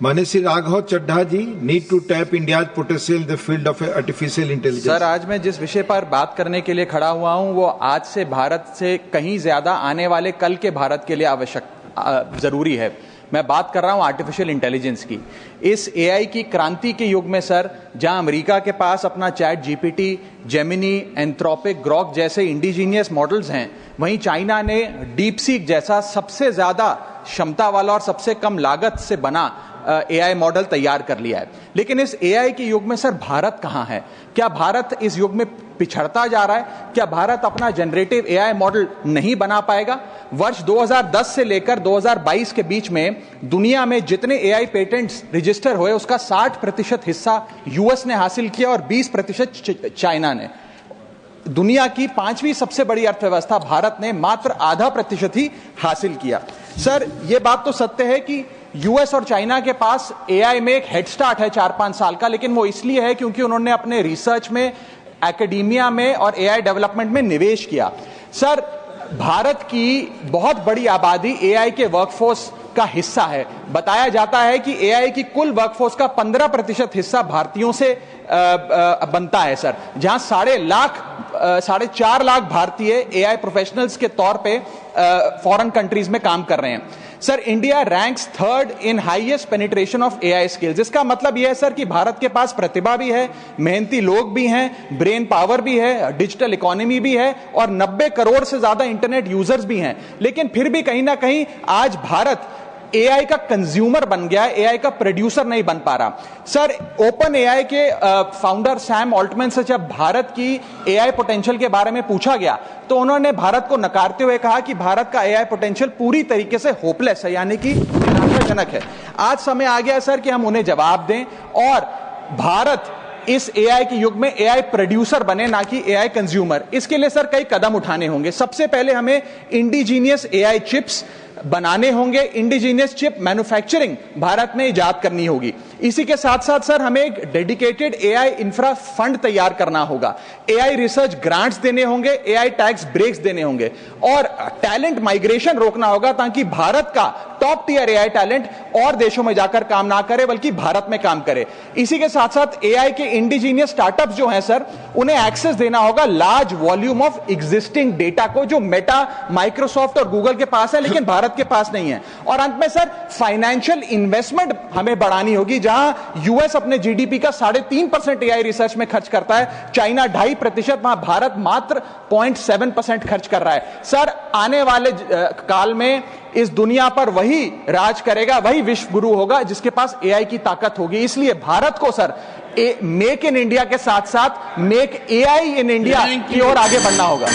माननीय Shri Raghav Chadha ji, need to tap India potential in the field of artificial intelligence. Sir, आज मैं जिस विषय पर बात करने के लिए खड़ा हुआ हूं वो आज से भारत से कहीं ज्यादा आने वाले कल के भारत के लिए आवश्यक जरूरी है। मैं बात कर रहा हूं आर्टिफिशियल इंटेलिजेंस की। इस एआई की क्रांति के युग में सर, जहां अमेरिका के पास अपना chat GPT, Gemini, Anthropic, Grok जैसे इंडिजीनियस मॉडल्स हैं, वहीं चाइना ने डीप सीक जैसा सबसे ज्यादा क्षमता वाला और सबसे कम लागत से बना एआई मॉडल तैयार कर लिया है। लेकिन इस एआई के युग में सर भारत कहां है? क्या भारत इस युग में पिछड़ता जा रहा है? क्या भारत अपना जनरेटिव एआई मॉडल नहीं बना पाएगा? वर्ष 2010 से लेकर 2022 के बीच में दुनिया में जितने एआई पेटेंट्स रजिस्टर हुए उसका 60% हिस्सा यूएस ने हासिल किया और 20% चाइना ने। दुनिया की 5वीं सबसे बड़ी अर्थव्यवस्था भारत ने मात्र आधा प्रतिशत ही हासिल किया। सर, यह बात तो सत्य है कि यूएस और चाइना के पास एआई में एक हेड स्टार्ट है 4-5 साल का, लेकिन वो इसलिए है क्योंकि उन्होंने अपने रिसर्च में, एकेडमिया में और एआई डेवलपमेंट में निवेश किया। सर, भारत की बहुत बड़ी आबादी एआई के वर्कफोर्स का हिस्सा है। बताया जाता है कि एआई की कुल वर्कफोर्स का 15% हिस्सा भारतीयों से बनता है सर, जहां 4.5 लाख भारतीय एआई प्रोफेशनल्स के तौर पे फॉरेन कंट्रीज में काम कर रहे हैं। Sir, India ranks 3rd in highest penetration of AI skills. इसका मतलब यह है सर कि भारत के पास प्रतिभा भी है, मेहनती लोग भी हैं, ब्रेन पावर भी है, डिजिटल इकोनॉमी भी है और 90 करोड़ से ज्यादा इंटरनेट यूजर्स भी हैं। लेकिन फिर भी कहीं ना कहीं आज भारत एआई का कंज्यूमर बन गया है, एआई का प्रोड्यूसर नहीं बन पा रहा। सर, ओपन एआई के फाउंडर सैम ऑल्टमैन से जब भारत की एआई पोटेंशियल के बारे में पूछा गया तो उन्होंने भारत को नकारते हुए कहा कि भारत का एआई पोटेंशियल पूरी तरीके से होपलेस है, यानी कि निराशाजनक है। आज समय आ गया है सर कि हम उन्हें जवाब दें और भारत इस एआई के युग में एआई प्रोड्यूसर बने, ना कि एआई कंज्यूमर। इसके लिए सर कई कदम उठाने होंगे। सबसे पहले हमें इंडिजीनियस एआई चिप्स बनाने होंगे, इंडिजीनियस चिप मैन्युफैक्चरिंग भारत में इजाद करनी होगी। इसी के साथ साथ सर हमें एक डेडिकेटेड एआई इंफ्रा फंड तैयार करना होगा, एआई रिसर्च ग्रांट्स देने होंगे, एआई टैक्स ब्रेक्स देने होंगे और टैलेंट माइग्रेशन रोकना होगा ताकि भारत का टॉप टियर एआई टैलेंट और देशों में जाकर काम ना करे बल्कि भारत में काम करे। इसी के साथ साथ एआई के इंडिजीनियस स्टार्टअप्स जो हैं सर, उन्हें एक्सेस देना होगा large volume of existing data को, जो मेटा, माइक्रोसॉफ्ट और गूगल के पास है लेकिन भारत के पास नहीं है। और अंत में सर फाइनेंशियल इन्वेस्टमेंट हमें बढ़ानी होगी, जहां यूएस अपने जीडीपी का 3.5% एआई रिसर्च में खर्च करता है, चाइना 2.5%, वहां भारत मात्र 0.7% खर्च कर रहा है। सर, आने वाले काल में इस दुनिया पर वही राज करेगा, वही विश्व गुरु होगा जिसके पास एआई की ताकत होगी। इसलिए भारत को सर मेक इन इंडिया के साथ साथ मेक एआई इन इंडिया की ओर आगे बढ़ना होगा।